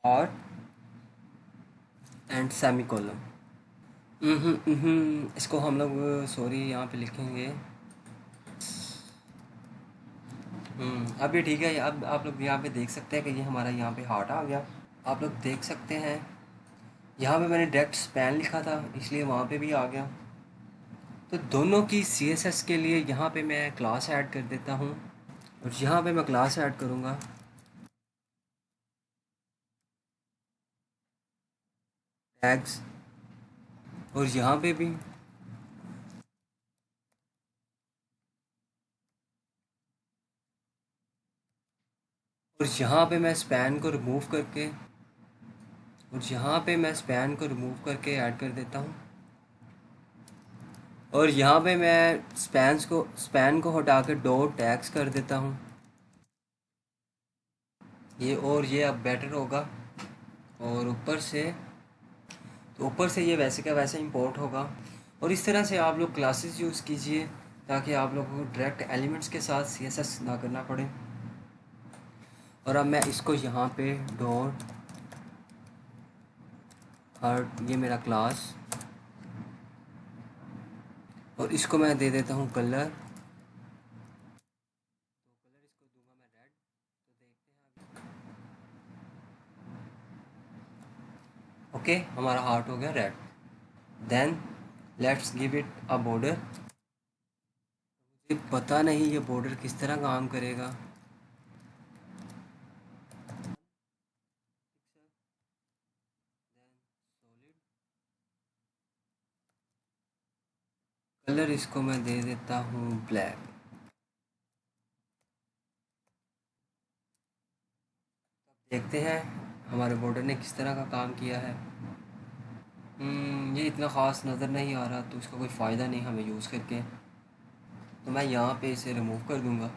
[SPEAKER 1] heart and semicolon. इसको हम लोग सॉरी यहाँ पे लिखेंगे। अब ये ठीक है। अब आप लोग यहाँ पे देख सकते हैं कि ये हमारा यहाँ पे हार्ट आ गया। आप लोग देख सकते हैं यहाँ पे मैंने डायरेक्ट स्पैन लिखा था इसलिए वहाँ पे भी आ गया। तो दोनों की CSS के लिए यहाँ पे मैं क्लास ऐड कर देता हूँ, और यहाँ पे मैं क्लास ऐड करूँगा टैग्स, और यहाँ पे भी और यहाँ पे मैं स्पैन को रिमूव करके ऐड कर देता हूँ। और यहाँ पे मैं स्पैन को हटा के डॉट टैग्स कर देता हूँ। ये अब बेटर होगा। और ऊपर से ये वैसे का वैसे इंपोर्ट होगा। और इस तरह से आप लोग क्लासेस यूज़ कीजिए ताकि आप लोगों को डायरेक्ट एलिमेंट्स के साथ CSS ना करना पड़े। और अब मैं इसको यहाँ पे डॉट हार्ट, ये मेरा क्लास, और इसको मैं दे देता हूँ कलर। तो कलर इसको दूंगा मैं रेड। तो देखते हैं ओके, हमारा हार्ट हो गया red. Then let's give it a border. मुझे पता नहीं ये बॉर्डर किस तरह काम करेगा। कलर इसको मैं दे देता हूँ ब्लैक। देखते हैं हमारे बॉर्डर ने किस तरह का काम किया है। ये इतना ख़ास नज़र नहीं आ रहा, तो इसका कोई फ़ायदा नहीं हमें यूज़ करके। तो मैं यहाँ पे इसे रिमूव कर दूँगा।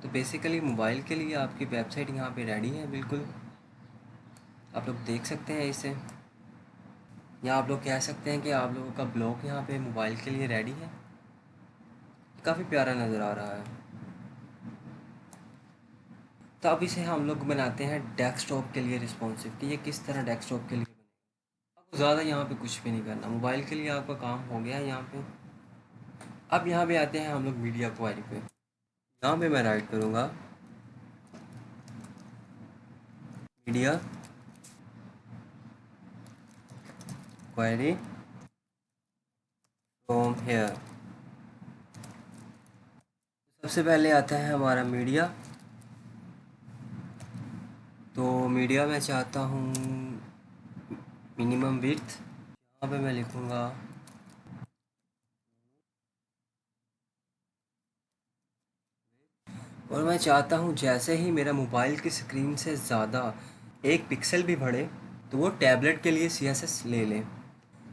[SPEAKER 1] तो बेसिकली मोबाइल के लिए आपकी वेबसाइट यहाँ पे रेडी है बिल्कुल। आप लोग देख सकते हैं इसे, या आप लोग कह सकते हैं कि आप लोगों का ब्लॉग यहाँ पे मोबाइल के लिए रेडी है। काफ़ी प्यारा नज़र आ रहा है। तो अब इसे हम लोग बनाते हैं डेस्कटॉप के लिए रिस्पॉन्सिव, कि ये किस तरह डेस्कटॉप के लिए बनेगा। आपको ज़्यादा यहाँ पे कुछ भी नहीं करना, मोबाइल के लिए आपका काम हो गया है यहाँ पे। अब यहाँ पे आते हैं हम लोग मीडिया क्वारी पे। यहाँ पे मैं राइट करूँगा मीडिया क्वेरी फ्रॉम हेयर। सबसे पहले आता है हमारा मीडिया। तो मीडिया मैं चाहता हूँ मिनिमम विड्थ। यहाँ पे मैं लिखूँगा और मैं चाहता हूँ जैसे ही मेरा मोबाइल की स्क्रीन से ज़्यादा 1 पिक्सल भी बढ़े तो वो टैबलेट के लिए CSS ले लें।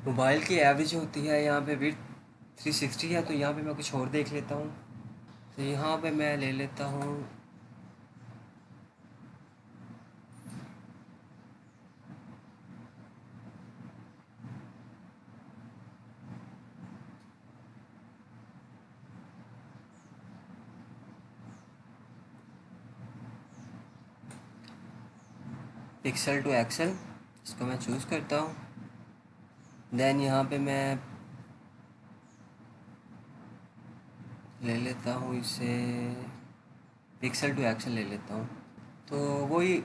[SPEAKER 1] मोबाइल की एवरेज होती है यहाँ पे विड्थ 360 है, तो यहाँ पे मैं कुछ और देख लेता हूँ। तो यहाँ पे मैं ले लेता हूँ पिक्सल टू एक्सल, इसको मैं चूज़ करता हूँ। देन यहाँ पे मैं ले लेता हूँ इसे पिक्सल टू एक्सल ले लेता हूँ। तो वही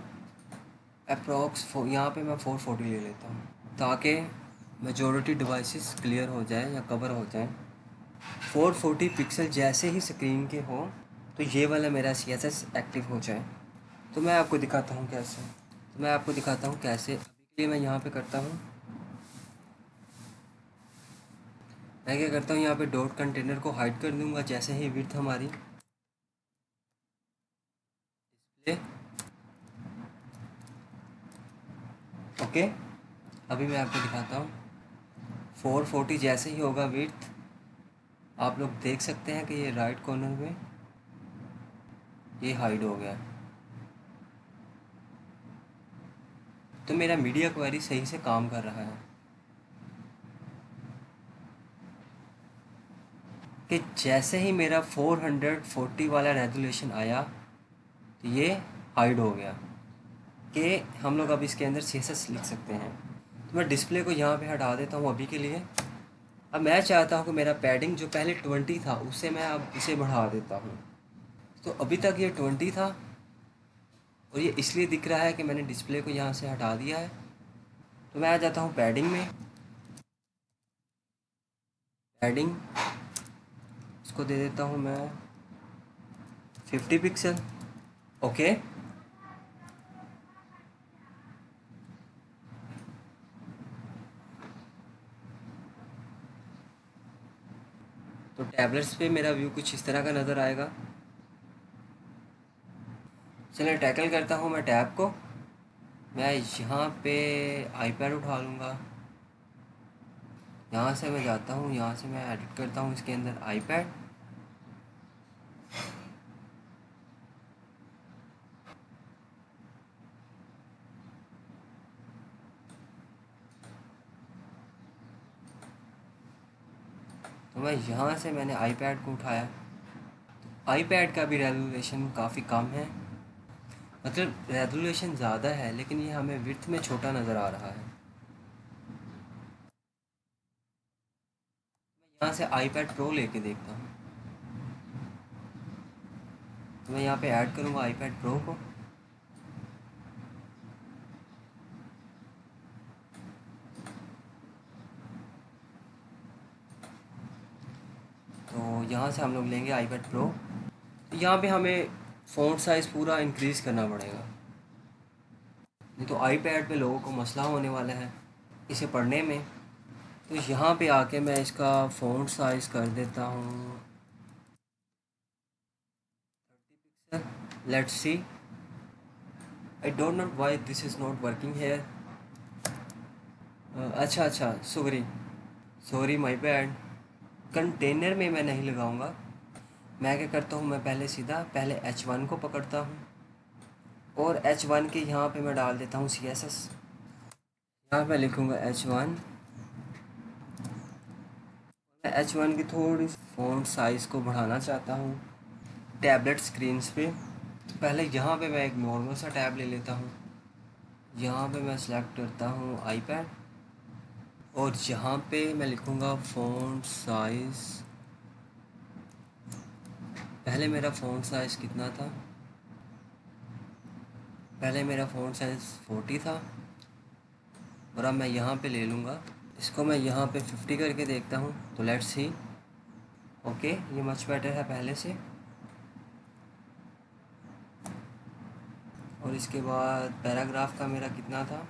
[SPEAKER 1] अप्रॉक्स यहाँ पे मैं 440 ले लेता हूँ ताकि मेजॉरिटी डिवाइसेस क्लियर हो जाए या कवर हो जाए। 440 पिक्सल जैसे ही स्क्रीन के हो तो ये वाला मेरा CSS एक्टिव हो जाए। तो मैं आपको दिखाता हूँ कैसे। अभी के लिए मैं यहाँ पे करता हूँ मैं क्या करता हूँ, यहाँ पे डॉट कंटेनर को हाइड कर दूंगा जैसे ही विड्थ हमारी डिस्प्ले। ओके, अभी मैं आपको दिखाता हूँ। 440 जैसे ही होगा विड्थ, आप लोग देख सकते हैं कि ये राइट कॉर्नर में ये हाइड हो गया। तो मेरा मीडिया क्वेरी सही से काम कर रहा है कि जैसे ही मेरा 440 वाला रेजोल्यूशन आया तो ये हाइड हो गया कि हम लोग अब इसके अंदर CSS लिख सकते हैं। तो मैं डिस्प्ले को यहाँ पे हटा देता हूँ अभी के लिए। अब मैं चाहता हूँ कि मेरा पैडिंग जो पहले 20 था उससे मैं अब इसे बढ़ा देता हूँ। तो अभी तक ये 20 था और ये इसलिए दिख रहा है कि मैंने डिस्प्ले को यहाँ से हटा दिया है। तो मैं आ जाता हूँ पैडिंग में। पैडिंग इसको दे देता हूँ मैं 50 पिक्सल। ओके, तो टैबलेट्स पे मेरा व्यू कुछ इस तरह का नज़र आएगा। चलिए टैकल करता हूँ मैं टैब को। मैं यहाँ पे आईपैड उठा लूँगा। यहाँ से मैं जाता हूँ, यहाँ से मैं एडिट करता हूँ इसके अंदर आईपैड। तो मैं यहाँ से मैंने आईपैड को उठाया। आईपैड का भी रेजोल्यूशन काफ़ी कम है, मतलब रेजोल्यूशन ज़्यादा है लेकिन ये हमें विड्थ में छोटा नज़र आ रहा है। यहाँ से आईपैड प्रो लेके देखता हूँ। तो मैं यहाँ पे ऐड करूँगा आईपैड प्रो को। तो यहाँ से हम लोग लेंगे आईपैड प्रो। तो यहाँ पे हमें फ़ॉन्ट साइज़ पूरा इंक्रीज़ करना पड़ेगा, नहीं तो आईपैड पे लोगों को मसला होने वाला है इसे पढ़ने में। तो यहाँ पे आके मैं इसका फ़ॉन्ट साइज़ कर देता हूँ 30 pixel. Let's see. I don't know why this is not working here. अच्छा, sorry sorry, my bad. Container में मैं नहीं लगाऊंगा। मैं क्या करता हूँ, मैं पहले सीधा पहले H1 को पकड़ता हूँ और H1 के यहाँ पे मैं डाल देता हूँ CSS। यहाँ पे लिखूँगा H1। मैं H1 की थोड़ी फ़ॉन्ट साइज़ को बढ़ाना चाहता हूँ टैबलेट स्क्रीन्स पे। तो पहले यहाँ पे मैं एक नॉर्मल सा टैब ले लेता हूँ। यहाँ पे मैं सेलेक्ट करता हूँ आईपैड और यहाँ पे मैं लिखूँगा फ़ॉन्ट साइज़। पहले मेरा फ़ॉन्ट साइज़ कितना था, पहले मेरा फ़ॉन्ट साइज़ 40 था और अब मैं यहाँ पे ले लूँगा इसको। मैं यहाँ पे 50 करके देखता हूँ तो लेट्स सी। ओके, ये मच बेटर है पहले से। और इसके बाद पैराग्राफ का मेरा कितना था,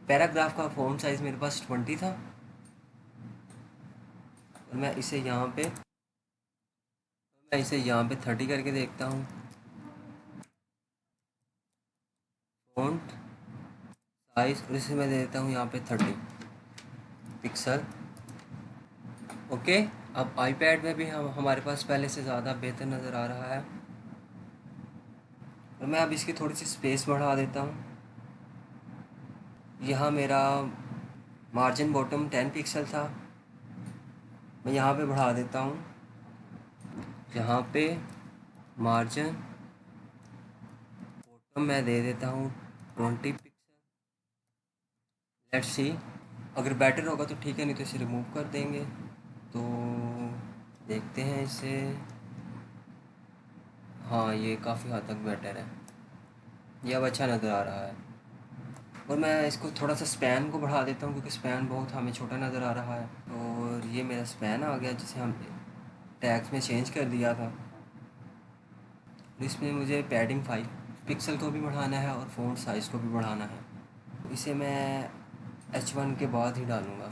[SPEAKER 1] पैराग्राफ का फ़ॉन्ट साइज़ मेरे पास 20 था और मैं इसे यहाँ पे 30 करके देखता हूँ। फ़ॉन्ट साइज़ और इसे मैं दे देता हूँ यहाँ पे 30 पिक्सल। ओके, अब आईपैड में भी हमारे पास पहले से ज़्यादा बेहतर नज़र आ रहा है और मैं अब इसकी थोड़ी सी स्पेस बढ़ा देता हूँ। यहाँ मेरा मार्जिन बॉटम 10 पिक्सल था, मैं यहाँ पे बढ़ा देता हूँ। यहाँ पे मार्जिन बॉटम मैं दे देता हूँ 20 पिक्सल। लेट्स सी, अगर बेटर होगा तो ठीक है, नहीं तो इसे रिमूव कर देंगे। तो देखते हैं इसे। हाँ, ये काफ़ी हद तक बेटर है, ये अब अच्छा नज़र आ रहा है। और मैं इसको थोड़ा सा स्पैन को बढ़ा देता हूँ क्योंकि स्पैन बहुत हमें छोटा नज़र आ रहा है। और ये मेरा स्पैन आ गया जिसे हम टैग्स में चेंज कर दिया था। इसमें मुझे पैडिंग 5 पिक्सल को भी बढ़ाना है और फ़ॉन्ट साइज़ को भी बढ़ाना है। इसे मैं H1 के बाद ही डालूँगा।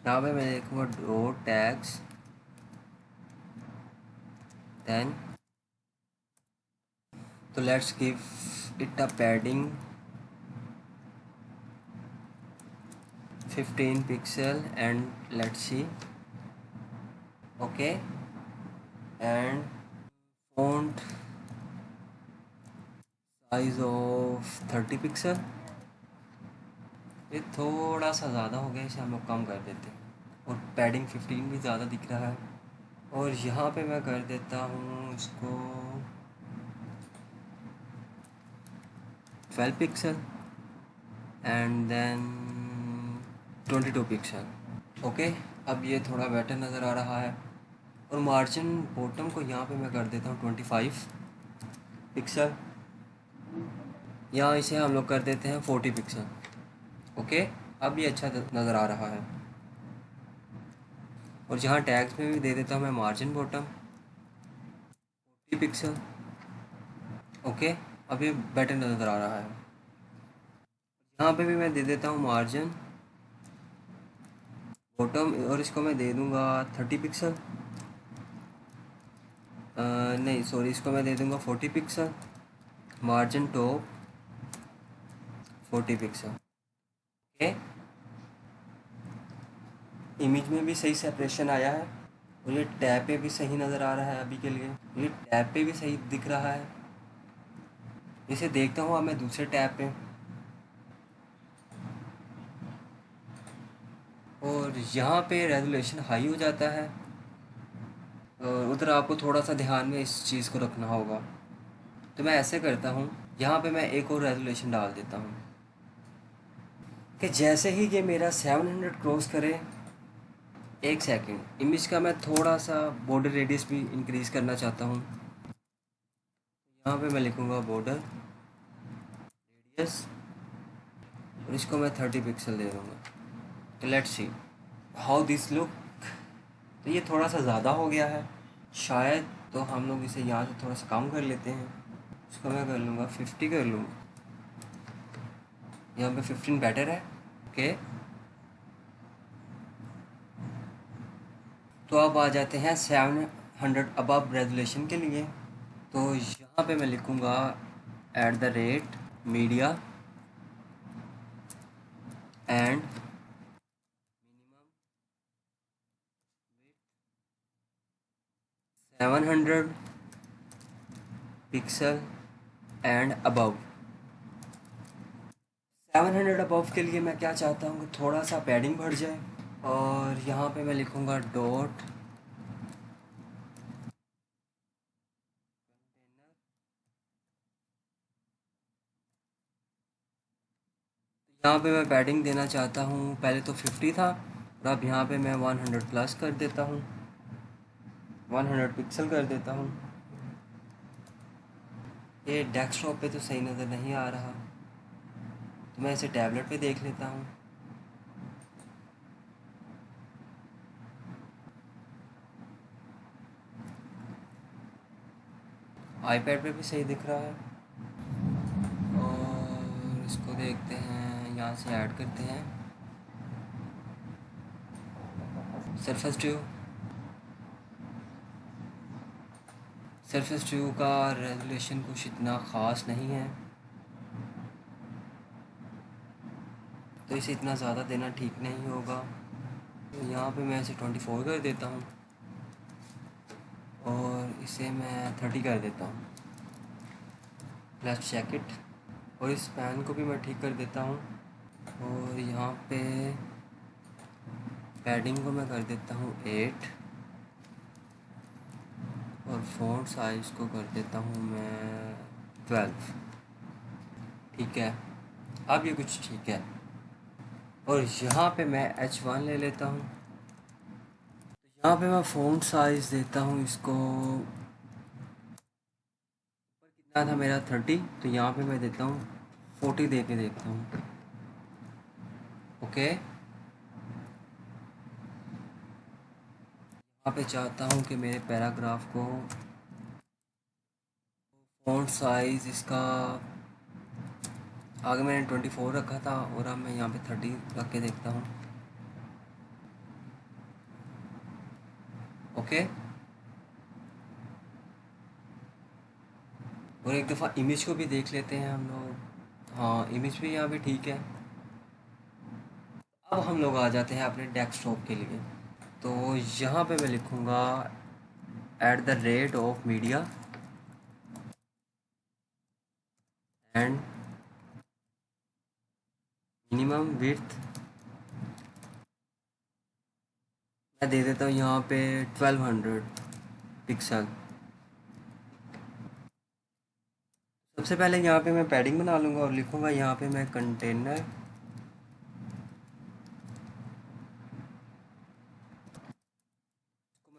[SPEAKER 1] यहाँ पे मैं लिखूँगा डो टैग्स, देन तो let's give it a padding 15 pixel and let's see. Okay, and font size of 30 pixel. ये थोड़ा सा ज़्यादा हो गया, इसे हम लोग कम कर देते हैं। और पैडिंग 15 भी ज़्यादा दिख रहा है। और यहाँ पे मैं कर देता हूँ इसको 12 pixel and then 22 pixel. Okay, अब ये थोड़ा बेटर नज़र आ रहा है। और मार्जिन बॉटम को यहाँ पे मैं कर देता हूँ 25 पिक्सल। यहाँ इसे हम लोग कर देते हैं 40 पिक्सल। ओके, अब ये अच्छा नज़र आ रहा है। और जहाँ टैग्स में भी दे देता हूँ मैं मार्जिन बॉटम 40 पिक्सल। ओके, अब ये बेटर नज़र आ रहा है। यहाँ पे भी मैं दे देता हूँ मार्जिन बॉटम और इसको मैं दे दूँगा 30 पिक्सल। नहीं सॉरी, इसको मैं दे दूँगा 40 pixel. Margin top 40 pixel. Okay, image में भी सही सेपरेशन आया है और ये टैब पे भी सही नज़र आ रहा है। अभी के लिए ये टैब पे भी सही दिख रहा है। इसे देखता हूँ अब मैं दूसरे टैब पे, और यहाँ पे रेजोल्यूशन हाई हो जाता है और उधर आपको थोड़ा सा ध्यान में इस चीज़ को रखना होगा। तो मैं ऐसे करता हूँ, यहाँ पे मैं एक और रेजोल्यूशन डाल देता हूँ कि जैसे ही ये मेरा 700 क्रॉस करे, एक सेकंड, इमेज का मैं थोड़ा सा बॉर्डर रेडियस भी इंक्रीज़ करना चाहता हूँ। यहाँ पे मैं लिखूँगा बॉर्डर रेडियस और इसको मैं 30 पिक्सल दे दूँगा। तो let's see how this look. तो ये थोड़ा सा ज़्यादा हो गया है शायद, तो हम लोग इसे यहाँ से थोड़ा सा कम कर लेते हैं। इसको मैं कर लूँगा 50 कर लूँगा। यहाँ पे 15 बेटर है। ओके, तो अब आ जाते हैं 700 अबव रेजोल्यूशन के लिए। तो यहाँ पे मैं लिखूँगा @ media and 700 pixel and above. 700 above के लिए मैं क्या चाहता हूँ कि थोड़ा सा पैडिंग बढ़ जाए। और यहाँ पे मैं लिखूँगा डॉट यहाँ पे मैं पैडिंग देना चाहता हूँ, पहले तो 50 था और अब यहाँ पे मैं 100 प्लस कर देता हूँ, 100 पिक्सल कर देता हूँ। ये डेस्कटॉप पे तो सही नज़र नहीं आ रहा, तो मैं इसे टैबलेट पे देख लेता हूँ। आईपैड पे भी सही दिख रहा है। और इसको देखते हैं, यहाँ से ऐड करते हैं सरफेस ट्यू का रेजोल्यूशन कुछ इतना ख़ास नहीं है, तो इसे इतना ज़्यादा देना ठीक नहीं होगा। तो यहाँ पे मैं इसे 24 कर देता हूँ और इसे मैं 30 कर देता हूँ। Let's check it. और इस पैन को भी मैं ठीक कर देता हूँ और यहाँ पे पैडिंग को मैं कर देता हूँ 8 और फ़ॉन्ट साइज़ को कर देता हूँ मैं 12। ठीक है, अब ये कुछ ठीक है। और यहाँ पे मैं H1 ले लेता हूँ। तो यहाँ पे मैं फ़ॉन्ट साइज़ देता हूँ इसको, कितना था मेरा 30, तो यहाँ पे मैं देता हूँ 40 दे के देखता हूँ। ओके, यहाँ पे चाहता हूँ कि मेरे पैराग्राफ को फ़ॉन्ट साइज़ इसका आगे मैंने 24 रखा था और अब मैं यहाँ पे 30 रख के देखता हूँ। ओके, और एक दफ़ा इमेज को भी देख लेते हैं हम लोग। हाँ, इमेज भी यहाँ पे ठीक है। अब हम लोग आ जाते हैं अपने डेस्कटॉप के लिए। तो यहाँ पे मैं लिखूँगा @media एंड मिनिमम विड्थ मैं दे देता हूँ यहाँ पे 1200 पिक्सल। सबसे पहले यहाँ पे मैं पैडिंग बना लूँगा और लिखूँगा यहाँ पे मैं कंटेनर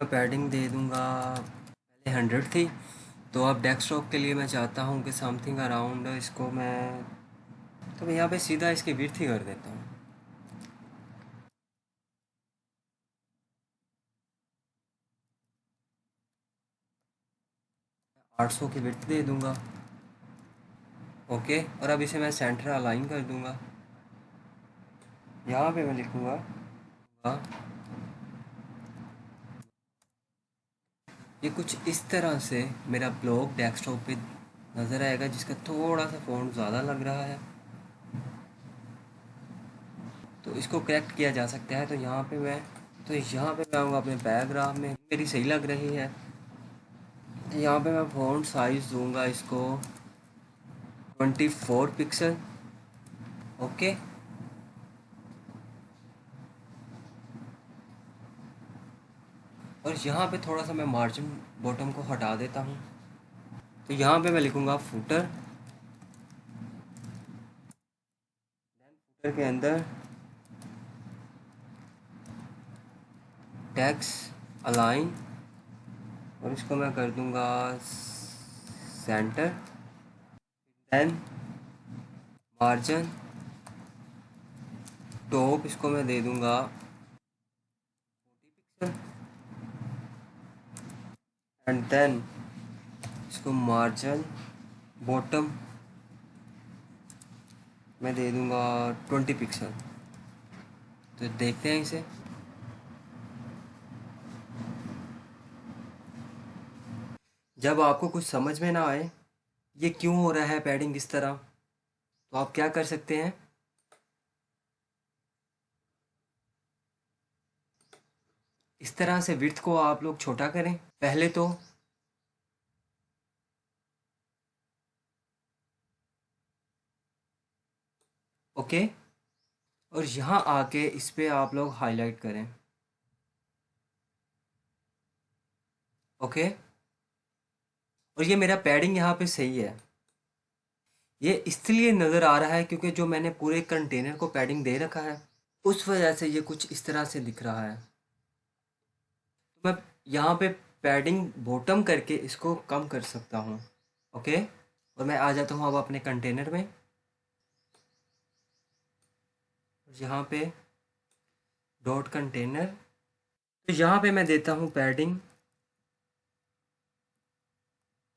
[SPEAKER 1] मैं पैडिंग दे दूँगा, पहले 100 थी। तो अब डेस्कटॉप के लिए मैं चाहता हूँ कि समथिंग अराउंड इसको मैं, तो मैं यहाँ पे सीधा इसकी विड्थ ही कर देता हूँ। 800 की विड्थ दे दूँगा। ओके, और अब इसे मैं सेंटर अलाइन कर दूँगा। यहाँ पे मैं लिखूँगा ये कुछ इस तरह से मेरा ब्लॉग डेस्कटॉप पे नज़र आएगा, जिसका थोड़ा सा फ़ॉन्ट ज़्यादा लग रहा है। तो इसको करेक्ट किया जा सकता है। तो यहाँ पे मैं आऊँगा अपने पैराग्राफ में, मेरी सही लग रही है। तो यहाँ पे मैं फ़ॉन्ट साइज़ दूंगा इसको 24 पिक्सल। ओके, और यहाँ पे थोड़ा सा मैं मार्जिन बॉटम को हटा देता हूँ। तो यहाँ पे मैं लिखूँगा फुटर, फुटर के अंदर टेक्स्ट अलाइन, और इसको मैं कर दूँगा सेंटर। देन मार्जिन टॉप इसको मैं दे दूँगा 40 पिक्सल। एंड देन इसको मार्जिन बॉटम मैं दे दूँगा 20 पिक्सल। तो देखते हैं इसे। जब आपको कुछ समझ में ना आए ये क्यों हो रहा है पैडिंग इस तरह, तो आप क्या कर सकते हैं, इस तरह से विड्थ को आप लोग छोटा करें पहले तो। ओके, और यहाँ आके इस पे आप लोग हाईलाइट करें। ओके, और ये मेरा पैडिंग यहाँ पे सही है। ये इसलिए नज़र आ रहा है क्योंकि जो मैंने पूरे कंटेनर को पैडिंग दे रखा है, उस वजह से ये कुछ इस तरह से दिख रहा है। तो मैं यहाँ पे पैडिंग बॉटम करके इसको कम कर सकता हूँ। ओके, और मैं आ जाता हूँ अब अपने कंटेनर में। यहाँ पे डॉट कंटेनर, तो यहाँ पे मैं देता हूँ पैडिंग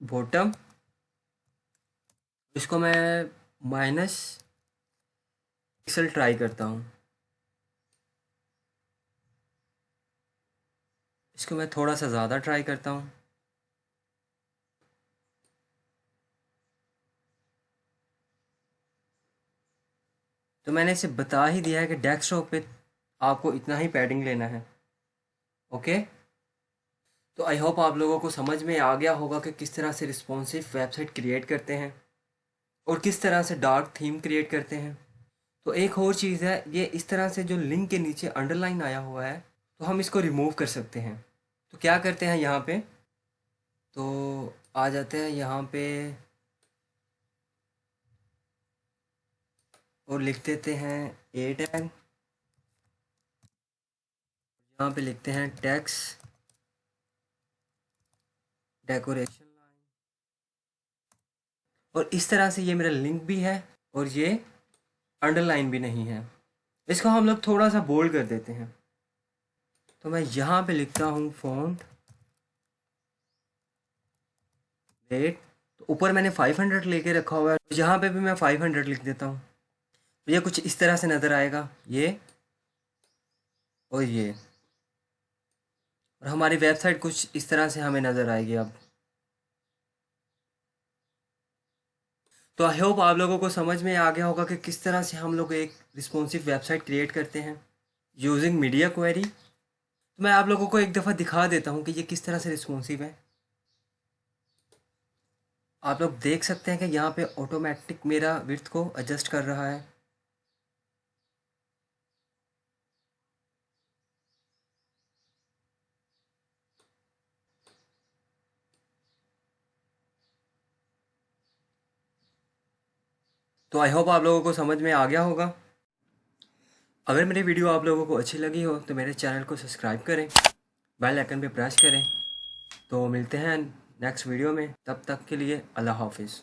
[SPEAKER 1] बॉटम, इसको मैं माइनस पिक्सल ट्राई करता हूँ। इसको मैं थोड़ा सा ज़्यादा ट्राई करता हूँ। तो मैंने इसे बता ही दिया है कि डेस्कटॉप पे आपको इतना ही पैडिंग लेना है। ओके, तो आई होप आप लोगों को समझ में आ गया होगा कि किस तरह से रिस्पॉन्सिव वेबसाइट क्रिएट करते हैं और किस तरह से डार्क थीम क्रिएट करते हैं। तो एक और चीज़ है, ये इस तरह से जो लिंक के नीचे अंडरलाइन आया हुआ है, तो हम इसको रिमूव कर सकते हैं। तो क्या करते हैं यहाँ पे, तो आ जाते हैं यहाँ पे और लिख देते हैं ए टैग। यहाँ पे लिखते हैं टेक्स्ट डेकोरेशन लाइन, और इस तरह से ये मेरा लिंक भी है और ये अंडरलाइन भी नहीं है। इसको हम लोग थोड़ा सा बोल्ड कर देते हैं। तो मैं यहाँ पे लिखता हूँ फॉन्ट वेट, तो ऊपर मैंने 500 लेके रखा हुआ है, यहाँ पे भी मैं 500 लिख देता हूँ। तो ये कुछ इस तरह से नज़र आएगा, ये और ये, और हमारी वेबसाइट कुछ इस तरह से हमें नज़र आएगी अब। तो आई होप आप लोगों को समझ में आ गया होगा कि किस तरह से हम लोग एक रिस्पॉन्सिव वेबसाइट क्रिएट करते हैं यूजिंग मीडिया क्वेरी। तो मैं आप लोगों को एक दफ़ा दिखा देता हूँ कि ये किस तरह से रिस्पॉन्सिव है। आप लोग देख सकते हैं कि यहाँ पे ऑटोमेटिक मेरा विड्थ को एडजस्ट कर रहा है। तो आई होप आप लोगों को समझ में आ गया होगा। अगर मेरी वीडियो आप लोगों को अच्छी लगी हो तो मेरे चैनल को सब्सक्राइब करें, बेल आइकन पे प्रेस करें। तो मिलते हैं नेक्स्ट वीडियो में, तब तक के लिए अल्लाह हाफिज़।